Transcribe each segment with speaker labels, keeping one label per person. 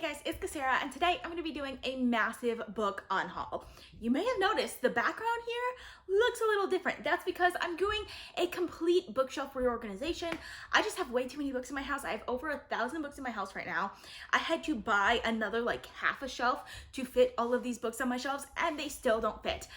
Speaker 1: Hey guys, it's Kesara, and today I'm going to be doing a massive book unhaul. You may have noticed the background here looks a little different. That's because I'm doing a complete bookshelf reorganization. I just have way too many books in my house. I have over 1,000 books in my house right now. I had to buy another like half a shelf to fit all of these books on my shelves, and they still don't fit.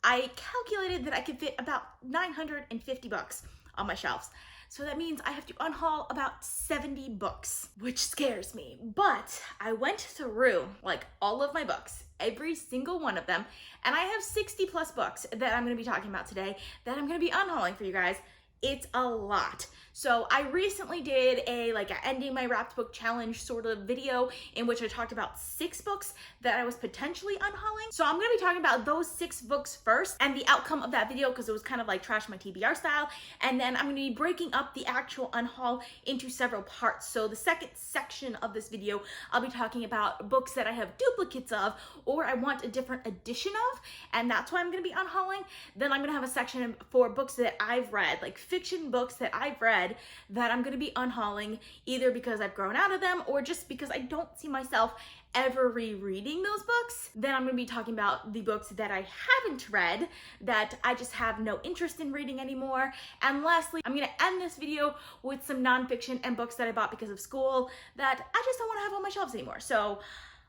Speaker 1: I calculated that I could fit about 950 books on my shelves. So that means I have to unhaul about 70 books, which scares me. But I went through like all of my books, every single one of them, and I have 60 plus books that I'm gonna be talking about today that I'm gonna be unhauling for you guys. It's a lot. So I recently did a ending my wrapped book challenge sort of video in which I talked about 6 books that I was potentially unhauling. So I'm gonna be talking about those 6 books first and the outcome of that video, because it was kind of like trash my TBR style. And then I'm gonna be breaking up the actual unhaul into several parts. So the second section of this video, I'll be talking about books that I have duplicates of or I want a different edition of, and that's why I'm gonna be unhauling. Then I'm gonna have a section for books that I've read, like fiction books that I've read that I'm going to be unhauling, either because I've grown out of them or just because I don't see myself ever rereading those books. Then I'm going to be talking about the books that I haven't read that I just have no interest in reading anymore. And lastly, I'm going to end this video with some nonfiction and books that I bought because of school that I just don't want to have on my shelves anymore. So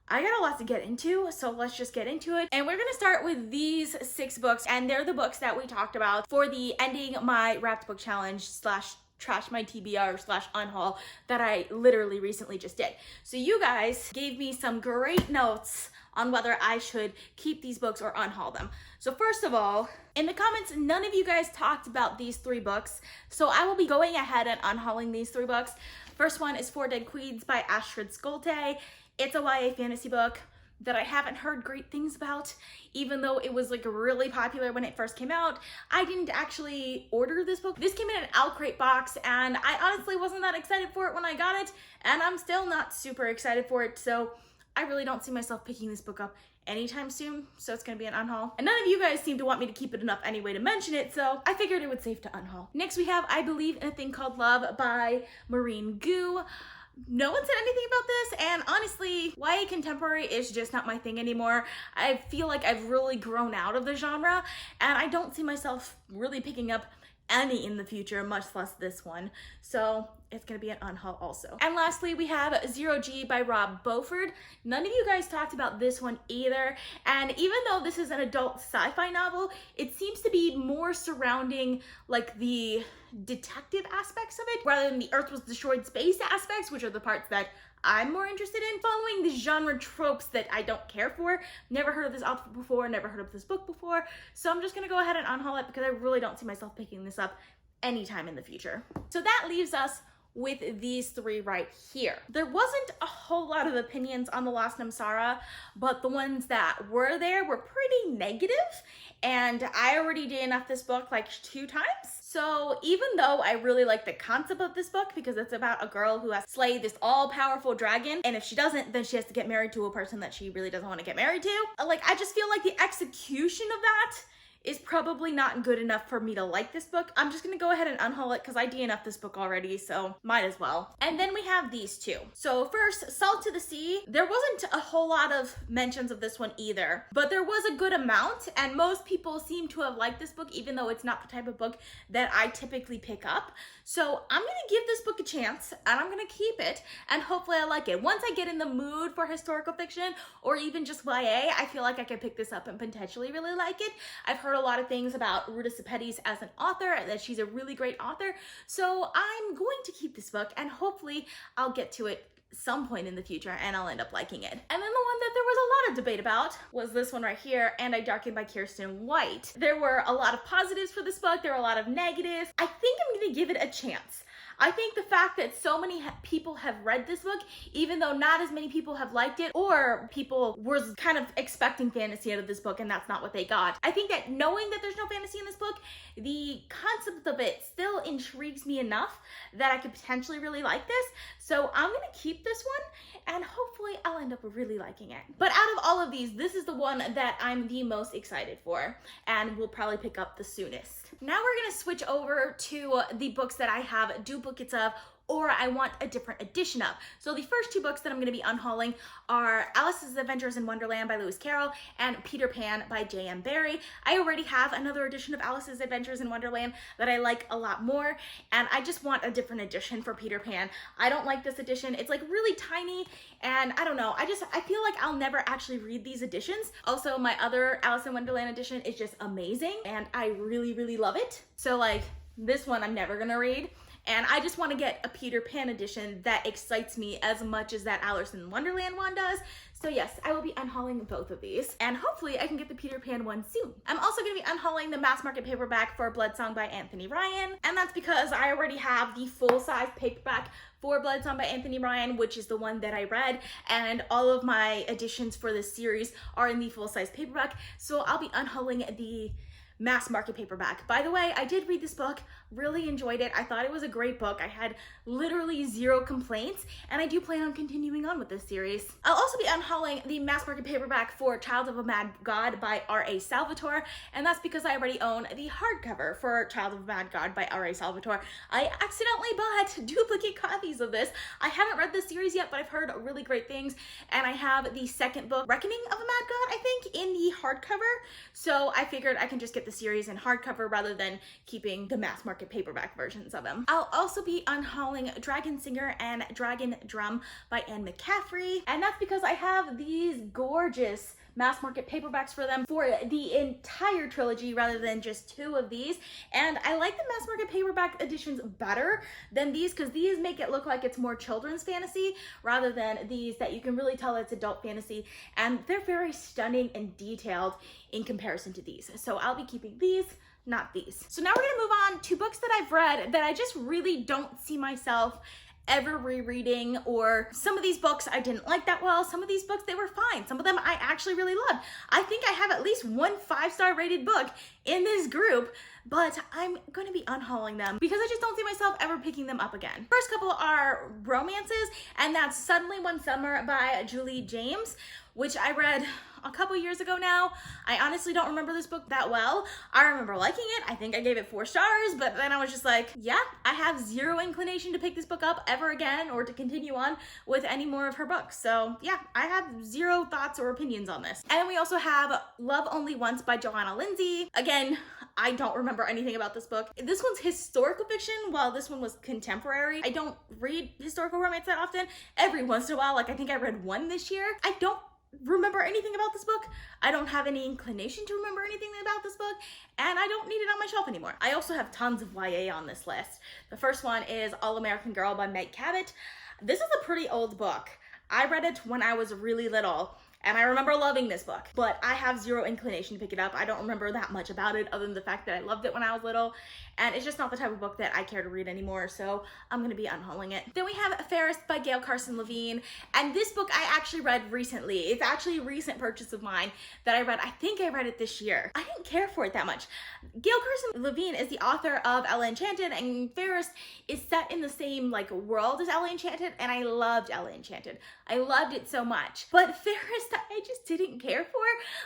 Speaker 1: I got a lot to get into, so let's just get into it. And we're gonna start with these 6 books, and they're the books that we talked about for the ending my wrapped book challenge slash trash my TBR slash unhaul that I literally recently just did. So you guys gave me some great notes on whether I should keep these books or unhaul them. So first of all, in the comments, none of you guys talked about these 3 books, so I will be going ahead and unhauling these 3 books. First one is Four Dead Queens by Astrid Scholte. It's a YA fantasy book that I haven't heard great things about, even though it was like really popular when it first came out. I didn't actually order this book. This came in an Owl Crate box, and I honestly wasn't that excited for it when I got it, and I'm still not super excited for it, so I really don't see myself picking this book up anytime soon, so it's gonna be an unhaul. And none of you guys seem to want me to keep it enough anyway to mention it, so I figured it was safe to unhaul. Next we have I Believe in a Thing Called Love by Maureen. No one said anything about this, and honestly, YA contemporary is just not my thing anymore. I feel like I've really grown out of the genre, and I don't see myself really picking up any in the future, much less this one. So it's gonna be an unhaul also. And lastly, we have Zero G by Rob Boffard. None of you guys talked about this one either, and even though this is an adult sci-fi novel, it seems to be more surrounding like the detective aspects of it rather than the Earth was destroyed space aspects, which are the parts that I'm more interested in, following the genre tropes that I don't care for. Never heard of this outfit before, never heard of this book before, so I'm just gonna go ahead and unhaul it because I really don't see myself picking this up anytime in the future. So that leaves us with these 3 right here. There wasn't a whole lot of opinions on the Lost Namsara, but the ones that were there were pretty negative, and I already DNF'd this book like 2 times. So even though I really like the concept of this book because it's about a girl who has slayed this all-powerful dragon, and if she doesn't, then she has to get married to a person that she really doesn't want to get married to. Like, I just feel like the execution of that is probably not good enough for me to like this book. I'm just gonna go ahead and unhaul it because I DNF'd this book already, so might as well. And then we have these 2. So first, Salt to the Sea. There wasn't a whole lot of mentions of this one either, but there was a good amount, and most people seem to have liked this book, even though it's not the type of book that I typically pick up. So I'm gonna give this book a chance, and I'm gonna keep it, and hopefully I like it. Once I get in the mood for historical fiction, or even just YA, I feel like I could pick this up and potentially really like it. I've heard a lot of things about Ruta Septys as an author, that she's a really great author, so I'm going to keep this book, and hopefully I'll get to it some point in the future and I'll end up liking it. And then the one that there was a lot of debate about was this one right here, And I Darken by Kiersten White. There were a lot of positives for this book, there were a lot of negatives. I think I'm gonna give it a chance. I think the fact that so many people have read this book, even though not as many people have liked it, or people were kind of expecting fantasy out of this book and that's not what they got. I think that knowing that there's no fantasy in this book, the concept of it still intrigues me enough that I could potentially really like this. So I'm gonna keep this one and hopefully I'll end up really liking it. But out of all of these, this is the one that I'm the most excited for and will probably pick up the soonest. Now we're gonna switch over to the books that I have duplicates of or I want a different edition of. So the first two books that I'm going to be unhauling are Alice's Adventures in Wonderland by Lewis Carroll and Peter Pan by J.M. Barrie. I already have another edition of Alice's Adventures in Wonderland that I like a lot more, and I just want a different edition for Peter Pan. I don't like this edition. It's like really tiny, and I don't know. I feel like I'll never actually read these editions. Also, my other Alice in Wonderland edition is just amazing, and I really, really love it. So like this one I'm never gonna read. And I just want to get a Peter Pan edition that excites me as much as that Alice in Wonderland one does. So yes, I will be unhauling both of these. And hopefully I can get the Peter Pan one soon. I'm also going to be unhauling the mass market paperback for Bloodsong by Anthony Ryan. And that's because I already have the full-size paperback for Bloodsong by Anthony Ryan, which is the one that I read. And all of my editions for this series are in the full-size paperback. So I'll be unhauling the mass market paperback. By the way, I did read this book, really enjoyed it. I thought it was a great book. I had literally zero complaints, and I do plan on continuing on with this series. I'll also be unhauling the mass market paperback for Child of a Mad God by R.A. Salvator, and that's because I already own the hardcover for Child of a Mad God by R.A. Salvator. I accidentally bought duplicate copies of this. I haven't read this series yet, but I've heard really great things, and I have the second book, Reckoning of a Mad God, I think, in the hardcover, so I figured I can just get the series in hardcover rather than keeping the mass market paperback versions of them. I'll also be unhauling Dragon Singer and Dragon Drum by Anne McCaffery, and that's because I have these gorgeous mass market paperbacks for them for the entire trilogy rather than just two of these, and I like the mass market paperback editions better than these because these make it look like it's more children's fantasy rather than these that you can really tell it's adult fantasy, and they're very stunning and detailed in comparison to these. So I'll be keeping these, not these. So now we're gonna move on to books that I've read that I just really don't see myself ever rereading, or some of these books I didn't like that well. Some of these books, they were fine. Some of them I actually really loved. I think I have at least one 5-star rated book in this group, but I'm going to be unhauling them because I just don't see myself ever picking them up again. First couple are romances, and that's Suddenly One Summer by Julie James, which I read a couple years ago now. I honestly don't remember this book that well. I remember liking it. I think I gave it 4 stars, but then I was just like, yeah, I have zero inclination to pick this book up ever again or to continue on with any more of her books. So yeah, I have zero thoughts or opinions on this. And then we also have Love Only Once by Johanna Lindsey. Again, I don't remember anything about this book. This one's historical fiction, while this one was contemporary. I don't read historical romance that often. Every once in a while, like I think I read one this year. I don't remember anything about this book. I don't have any inclination to remember anything about this book, and I don't need it on my shelf anymore. I also have tons of YA on this list. The first one is All American Girl by Meg Cabot. This is a pretty old book. I read it when I was really little, and I remember loving this book, but I have zero inclination to pick it up. I don't remember that much about it other than the fact that I loved it when I was little, and it's just not the type of book that I care to read anymore, so I'm gonna be unhauling it. Then we have Ferris by Gail Carson Levine, and this book I actually read recently. It's actually a recent purchase of mine that I read. I think I read it this year. I didn't care for it that much. Gail Carson Levine is the author of Ella Enchanted, and Ferris is set in the same like world as Ella Enchanted, and I loved Ella Enchanted. I loved it so much. But Ferris, I just didn't care for.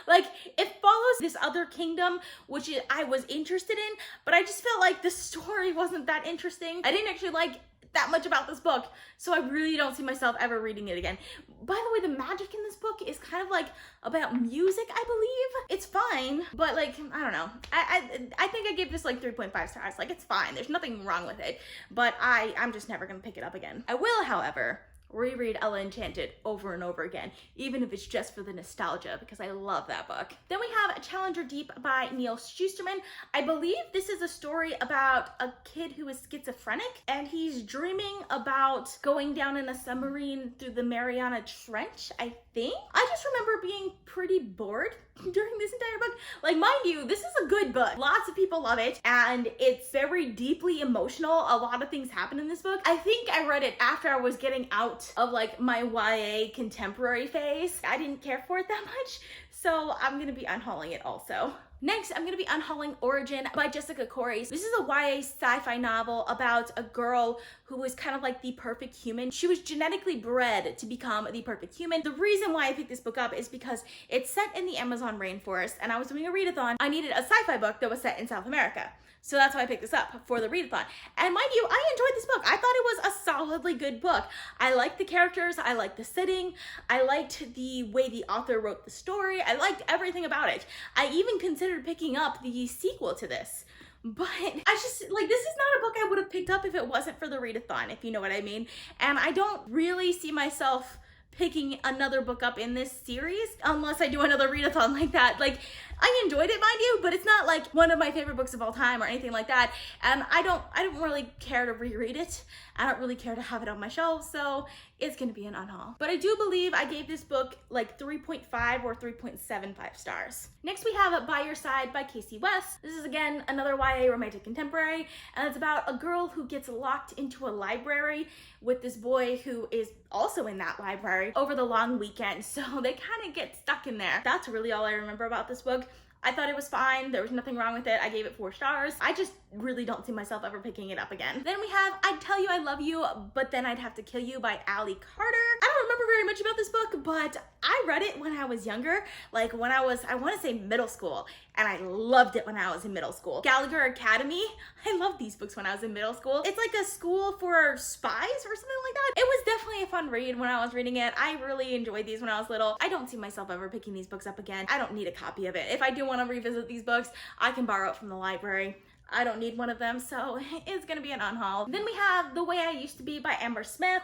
Speaker 1: Like, it follows this other kingdom, which I was interested in, but I just felt like the story wasn't that interesting. I didn't actually like that much about this book, so I really don't see myself ever reading it again. By the way, the magic in this book is kind of like about music, I believe. It's fine, but like, I don't know. I think I gave this like 3.5 stars. Like, it's fine. There's nothing wrong with it, but I'm just never gonna pick it up again. I will, however, reread Ella Enchanted over and over again, even if it's just for the nostalgia, because I love that book. Then we have Challenger Deep by Neil Schusterman. I believe this is a story about a kid who is schizophrenic, and he's dreaming about going down in a submarine through the Mariana Trench, I think. I just remember being pretty bored during this entire book. Like, mind you, this is a good book. Lots of people love it, and it's very deeply emotional. A lot of things happen in this book. I think I read it after I was getting out of like my YA contemporary phase. I didn't care for it that much, so I'm gonna be unhauling it also. Next, I'm gonna be unhauling Origin by Jessica Corey. This is a YA sci-fi novel about a girl who was kind of like the perfect human. She was genetically bred to become the perfect human. The reason why I picked this book up is because it's set in the Amazon rainforest, and I was doing a readathon. I needed a sci-fi book that was set in South America. So that's why I picked this up for the readathon. And mind you, I enjoyed this book. I thought it was a solidly good book. I liked the characters, I liked the setting, I liked the way the author wrote the story, I liked everything about it. I even considered picking up the sequel to this. But I just, like, this is not a book I would have picked up if it wasn't for the readathon, if you know what I mean. And I don't really see myself picking another book up in this series unless I do another readathon like that. Like, I enjoyed it, mind you, but it's not like one of my favorite books of all time or anything like that. And I don't really care to reread it. I don't really care to have it on my shelves, so it's gonna be an unhaul. But I do believe I gave this book like 3.5 or 3.75 stars. Next we have By Your Side by Casey West. This is again another YA romantic contemporary, and it's about a girl who gets locked into a library with this boy who is also in that library over the long weekend, so they kind of get stuck in there. That's really all I remember about this book. I thought it was fine. There was nothing wrong with it. I gave it 4 stars. I just really don't see myself ever picking it up again. Then we have I'd Tell You I Love You, But Then I'd Have to Kill You by Allie Carter. I don't remember very much about this book, but I read it when I was younger, like when I want to say middle school, and I loved it when I was in middle school. Gallagher Academy, I loved these books when I was in middle school. It's like a school for spies or something like that. It was definitely a fun read when I was reading it. I really enjoyed these when I was little. I don't see myself ever picking these books up again. I don't need a copy of it. If I do want to revisit these books, I can borrow it from the library. I don't need one of them, so it's gonna be an unhaul. Then we have The Way I Used to Be by Amber Smith.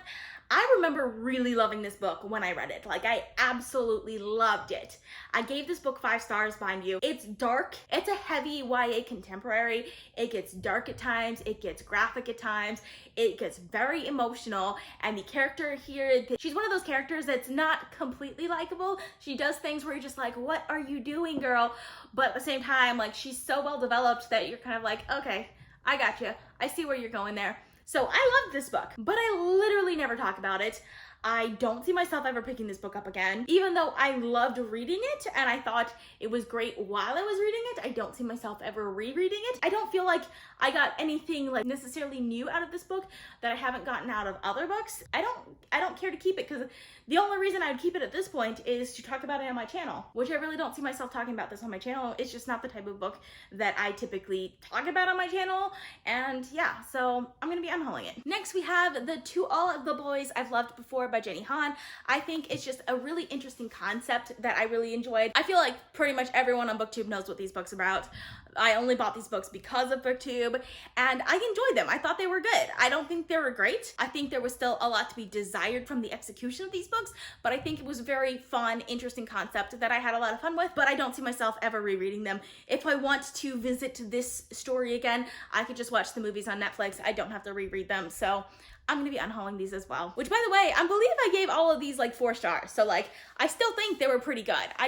Speaker 1: I remember really loving this book when I read it. Like, I absolutely loved it. I gave this book 5 stars, mind you. It's dark. It's a heavy YA contemporary. It gets dark at times. It gets graphic at times. It gets very emotional. And the character here, she's one of those characters that's not completely likable. She does things where you're just like, what are you doing, girl? But at the same time, like, she's so well developed that you're kind of like, okay, I got you. I see where you're going there. So I loved this book, but I literally never talk about it. I don't see myself ever picking this book up again. Even though I loved reading it and I thought it was great while I was reading it, I don't see myself ever rereading it. I don't feel like I got anything like necessarily new out of this book that I haven't gotten out of other books. I don't care to keep it because the only reason I would keep it at this point is to talk about it on my channel, which I really don't see myself talking about this on my channel. It's just not the type of book that I typically talk about on my channel. And yeah, so I'm gonna be unhauling it. Next we have the To All of the Boys I've Loved Before by Jenny Han. I think it's just a really interesting concept that I really enjoyed. I feel like pretty much everyone on BookTube knows what these books are about. I only bought these books because of BookTube, and I enjoyed them. I thought they were good. I don't think they were great. I think there was still a lot to be desired from the execution of these books, but I think it was a very fun, interesting concept that I had a lot of fun with, but I don't see myself ever rereading them. If I want to visit this story again, I could just watch the movies on Netflix. I don't have to reread them, so I'm gonna be unhauling these as well. Which, by the way, I believe I gave all of these like 4 stars. So like, I still think they were pretty good. I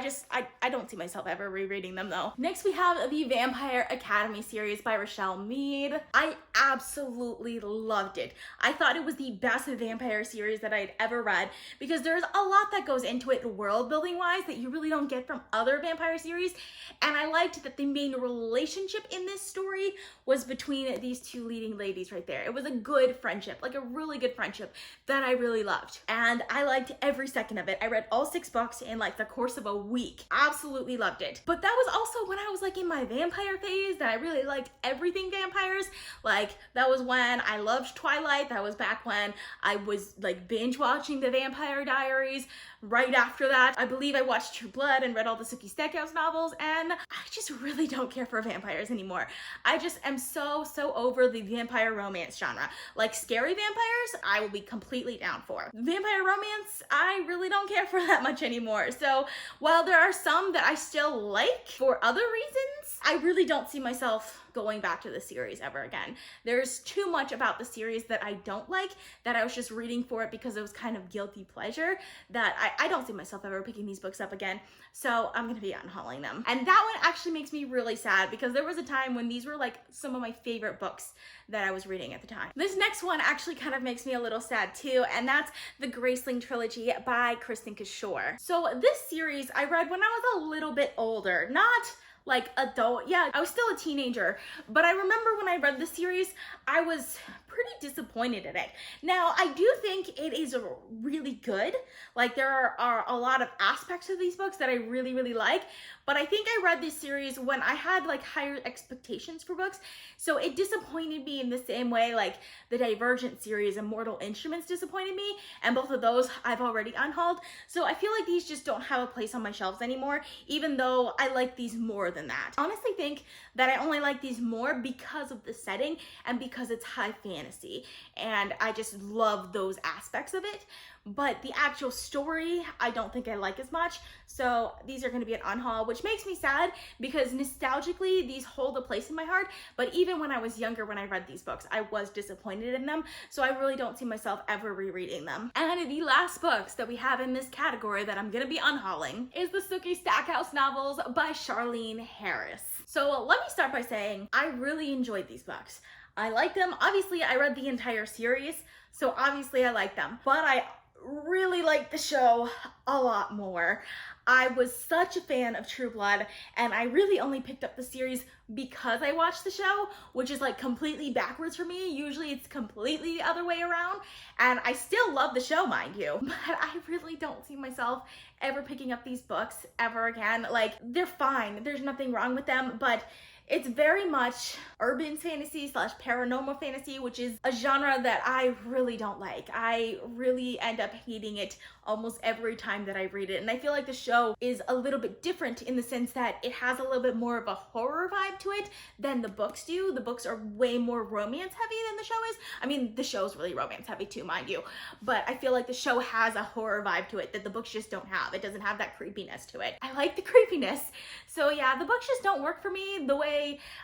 Speaker 1: don't see myself ever rereading them though. Next we have the Vampire Academy series by Rochelle Mead. I absolutely loved it. I thought it was the best vampire series that I'd ever read because there's a lot that goes into it world building wise that you really don't get from other vampire series. And I liked that the main relationship in this story was between these 2 leading ladies right there. It was a good friendship, like a really good friendship that I really loved. And I liked every second of it. I read all 6 books in like the course of a week. Absolutely loved it. But that was also when I was like in my vampire phase that I really liked everything vampires. Like that was when I loved Twilight. That was back when I was like binge watching the Vampire Diaries. Right after that, I believe I watched True Blood and read all the Sookie Stackhouse novels, and I just really don't care for vampires anymore. I just am so over the vampire romance genre. Like scary vampires, I will be completely down for. Vampire romance, I really don't care for that much anymore. So while there are some that I still like for other reasons, I really don't see myself going back to the series ever again. There's too much about the series that I don't like, that I was just reading for it because it was kind of guilty pleasure, that I don't see myself ever picking these books up again. So I'm gonna be unhauling them. And that one actually makes me really sad because there was a time when these were like some of my favorite books that I was reading at the time. This next one actually kind of makes me a little sad too, and that's the Graceling Trilogy by Kristen Kishore. So this series I read when I was a little bit older, not like adult. Yeah, I was still a teenager, but I remember when I read the series, I was pretty disappointed in it. Now, I do think it is really good. Like, there are a lot of aspects of these books that I really, really like, but I think I read this series when I had like higher expectations for books, so it disappointed me in the same way like the Divergent series and Mortal Instruments disappointed me, and both of those I've already unhauled. So I feel like these just don't have a place on my shelves anymore, even though I like these more than that. I honestly think that I only like these more because of the setting and because it's high fantasy, and I just love those aspects of it. But the actual story, I don't think I like as much. So these are going to be an unhaul, which makes me sad because nostalgically, these hold a place in my heart. But even when I was younger, when I read these books, I was disappointed in them. So I really don't see myself ever rereading them. And the last books that we have in this category that I'm going to be unhauling is the Sookie Stackhouse novels by Charlene Harris. So let me start by saying I really enjoyed these books. I like them. Obviously, I read the entire series, so obviously I like them. But I really like the show a lot more. I was such a fan of True Blood, and I really only picked up the series because I watched the show, which is like completely backwards for me. Usually it's completely the other way around, and I still love the show, mind you, but I really don't see myself ever picking up these books ever again. Like, they're fine, there's nothing wrong with them, but it's very much urban fantasy / paranormal fantasy, which is a genre that I really don't like. I really end up hating it almost every time that I read it. And I feel like the show is a little bit different in the sense that it has a little bit more of a horror vibe to it than the books do. The books are way more romance heavy than the show is. I mean, the show's really romance heavy too, mind you. But I feel like the show has a horror vibe to it that the books just don't have. It doesn't have that creepiness to it. I like the creepiness. So yeah, the books just don't work for me the way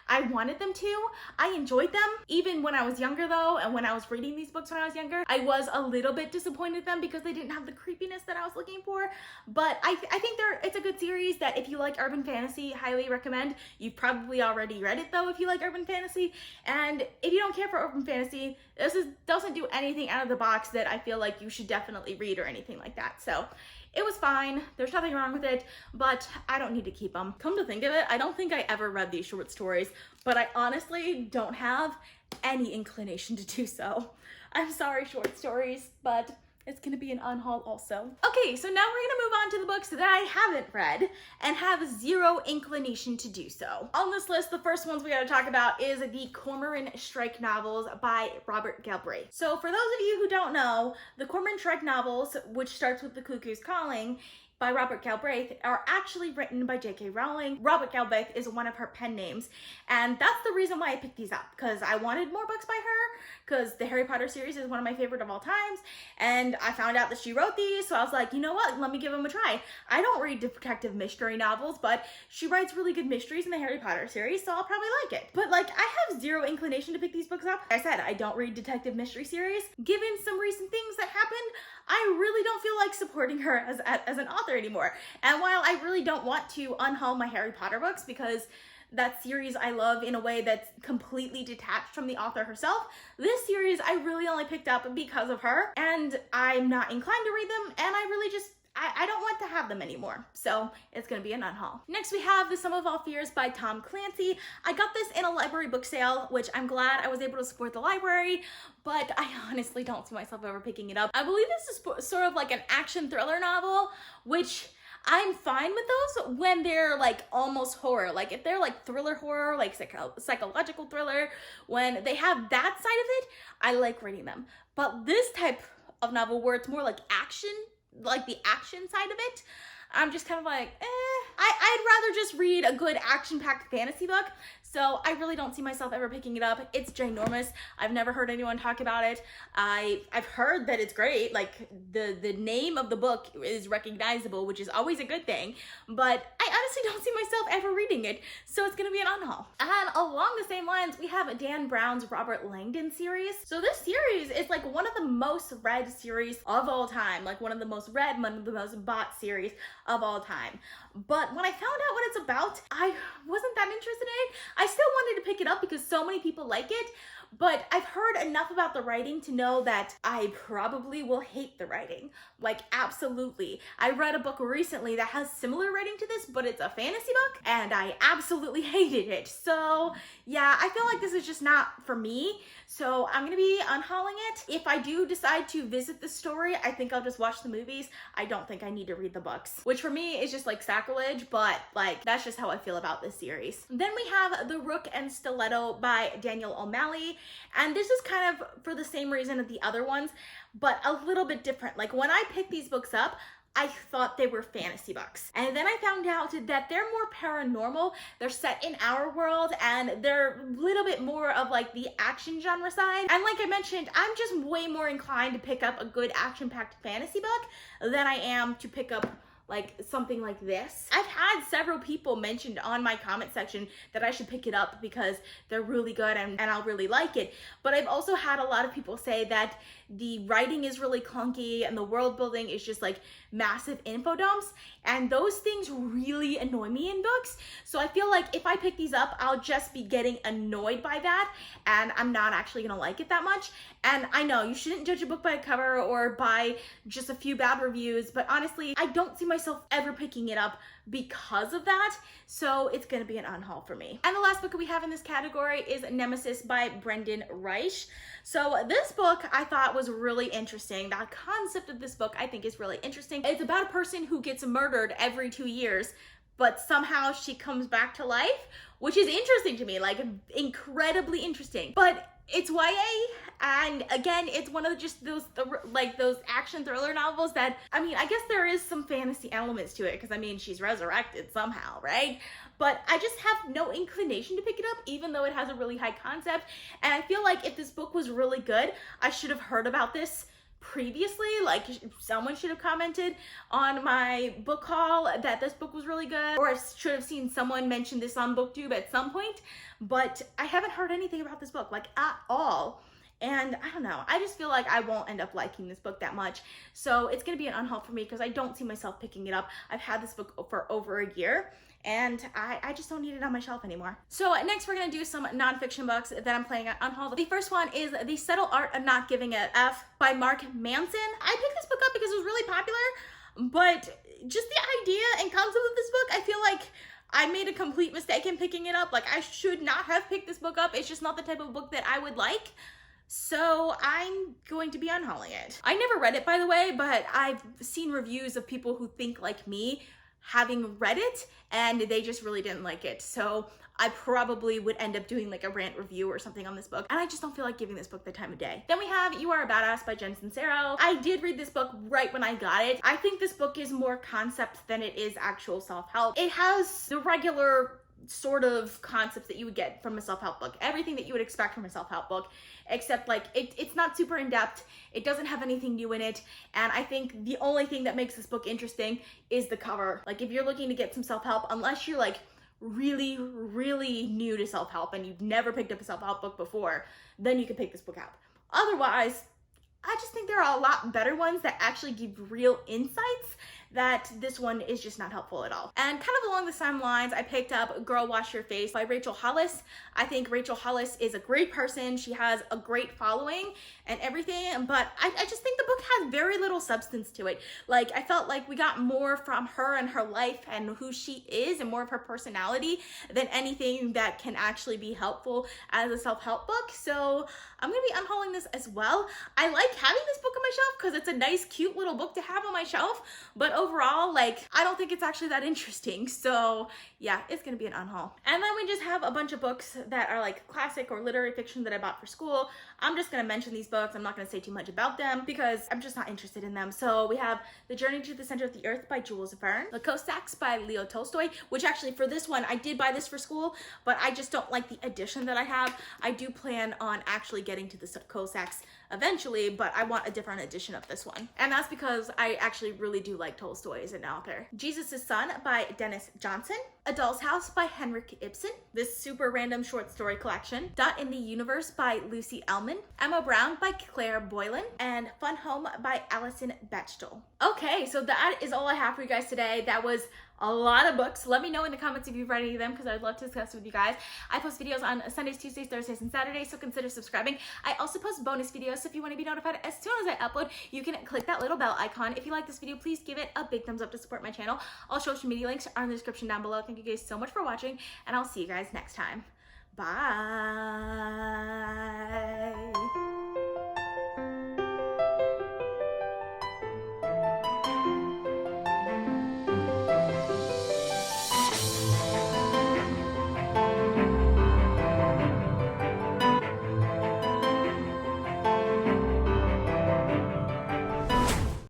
Speaker 1: I wanted them to. I enjoyed them even when I was younger though, and when I was reading these books when I was younger, I was a little bit disappointed in them because they didn't have the creepiness that I was looking for. But I think it's a good series that if you like urban fantasy, highly recommend. You've probably already read it though if you like urban fantasy, and if you don't care for urban fantasy, doesn't do anything out of the box that I feel like you should definitely read or anything like that. So it was fine. There's nothing wrong with it, but I don't need to keep them. Come to think of it, I don't think I ever read these short stories, but I honestly don't have any inclination to do so. I'm sorry, short stories, but it's gonna be an unhaul also. Okay, so now we're gonna move on to the books that I haven't read and have zero inclination to do so. On this list, the first ones we gotta talk about is the Cormoran Strike novels by Robert Galbraith. So for those of you who don't know, the Cormoran Strike novels, which starts with The Cuckoo's Calling, by Robert Galbraith, are actually written by J.K. Rowling. Robert Galbraith is one of her pen names, and that's the reason why I picked these up, because I wanted more books by her, because the Harry Potter series is one of my favorite of all times, and I found out that she wrote these, so I was like, you know what, let me give them a try. I don't read detective mystery novels, but she writes really good mysteries in the Harry Potter series, so I'll probably like it. But like, I have zero inclination to pick these books up. Like I said, I don't read detective mystery series. Given some recent things that happened, I really don't feel like supporting her as an author anymore. And while I really don't want to unhaul my Harry Potter books because that series I love in a way that's completely detached from the author herself, this series I really only picked up because of her, and I'm not inclined to read them, and I really just I don't want to have them anymore, so it's gonna be an unhaul. Next we have The Sum of All Fears by Tom Clancy. I got this in a library book sale, which I'm glad I was able to support the library, but I honestly don't see myself ever picking it up. I believe this is sort of like an action thriller novel, which I'm fine with those when they're like almost horror. Like if they're like thriller horror, like psychological thriller, when they have that side of it, I like reading them. But this type of novel where it's more like action, like the action side of it, I'm just kind of like, I'd rather just read a good action-packed fantasy book, so I really don't see myself ever picking it up. It's ginormous. I've never heard anyone talk about it. I've heard that it's great, like the name of the book is recognizable, which is always a good thing, but I honestly don't see myself ever reading it, so it's gonna be an unhaul. And along the same lines, we have Dan Brown's Robert Langdon series. So this series is like one of the most read series of all time, like one of the most read, one of the most bought series of all time. But when I found out what it's about, I wasn't that interested in it. I still wanted to pick it up because so many people like it, but I've heard enough about the writing to know that I probably will hate the writing. Like, absolutely. I read a book recently that has similar writing to this, but it's a fantasy book, and I absolutely hated it. So yeah, I feel like this is just not for me. So I'm gonna be unhauling it. If I do decide to visit the story, I think I'll just watch the movies. I don't think I need to read the books, which for me is just like sacrilege, but like that's just how I feel about this series. Then we have The Rook and Stiletto by Daniel O'Malley, and this is kind of for the same reason as the other ones, but a little bit different. Like when I picked these books up, I thought they were fantasy books. And then I found out that they're more paranormal. They're set in our world and they're a little bit more of like the action genre side. And like I mentioned, I'm just way more inclined to pick up a good action-packed fantasy book than I am to pick up like something like this. I've had several people mentioned on my comment section that I should pick it up because they're really good and I'll really like it. But I've also had a lot of people say that the writing is really clunky and the world building is just like massive info dumps, and those things really annoy me in books. So I feel like if I pick these up, I'll just be getting annoyed by that and I'm not actually gonna like it that much. And I know you shouldn't judge a book by a cover or by just a few bad reviews, but honestly, I don't see myself ever picking it up because of that. So it's gonna be an unhaul for me. And the last book we have in this category is Nemesis by Brendan Reich. So this book I thought was really interesting. The concept of this book I think is really interesting. It's about a person who gets murdered every 2 years, but somehow she comes back to life, which is interesting to me, like incredibly interesting. But it's YA, and again, it's one of just those action thriller novels that, I mean, I guess there is some fantasy elements to it, because I mean, she's resurrected somehow, right? But I just have no inclination to pick it up, even though it has a really high concept. And I feel like if this book was really good, I should have heard about this previously. Like someone should have commented on my book haul that this book was really good, or I should have seen someone mention this on BookTube at some point, but I haven't heard anything about this book like at all. And I don't know, I just feel like I won't end up liking this book that much. So it's gonna be an unhaul for me because I don't see myself picking it up. I've had this book for over a year and I just don't need it on my shelf anymore. So next we're gonna do some nonfiction books that I'm planning on unhaul. The first one is The Subtle Art of Not Giving a F by Mark Manson. I picked this book up because it was really popular, but just the idea and concept of this book, I feel like I made a complete mistake in picking it up. Like I should not have picked this book up. It's just not the type of book that I would like. So I'm going to be unhauling it. I never read it, by the way, but I've seen reviews of people who think like me, having read it, and they just really didn't like it. So I probably would end up doing like a rant review or something on this book, and I just don't feel like giving this book the time of day. Then we have You Are a Badass by Jen Sincero. I did read this book right when I got it. I think this book is more concept than it is actual self-help. It has the regular sort of concepts that you would get from a self-help book, everything that you would expect from a self-help book, except like it's not super in-depth, it doesn't have anything new in it, and I think the only thing that makes this book interesting is the cover. Like if you're looking to get some self-help, unless you're like really new to self-help and you've never picked up a self-help book before, then you can pick this book up. Otherwise, I just think there are a lot better ones that actually give real insights, that this one is just not helpful at all. And kind of along the same lines, I picked up Girl Wash Your Face by Rachel Hollis. I think Rachel Hollis is a great person. She has a great following and everything, but I just think the book has very little substance to it. Like I felt like we got more from her and her life and who she is and more of her personality than anything that can actually be helpful as a self-help book. So I'm gonna be unhauling this as well. I like having this book on my shelf because it's a nice, cute little book to have on my shelf, but overall, like, I don't think it's actually that interesting. So yeah, it's gonna be an unhaul. And then we just have a bunch of books that are like classic or literary fiction that I bought for school. I'm just gonna mention these books. I'm not gonna say too much about them because I'm just not interested in them. So we have The Journey to the Center of the Earth by Jules Verne, The Cossacks by Leo Tolstoy, which actually for this one, I did buy this for school, but I just don't like the edition that I have. I do plan on actually getting to the Cossacks eventually, but I want a different edition of this one. And that's because I actually really do like Tolstoy as an author. Jesus' Son by Dennis Johnson, A Doll's House by Henrik Ibsen, this super random short story collection, Dot in the Universe by Lucy Ellman, Emma Brown by Claire Boylan, and Fun Home by Alison Bechtel. Okay, so that is all I have for you guys today. That was a lot of books. Let me know in the comments if you've read any of them because I'd love to discuss with you guys. I post videos on Sundays, Tuesdays, Thursdays, and Saturdays, so consider subscribing. I also post bonus videos, so if you want to be notified as soon as I upload, you can click that little bell icon. If you like this video, please give it a big thumbs up to support my channel. All social media links are in the description down below. Thank you guys so much for watching, and I'll see you guys next time. Bye.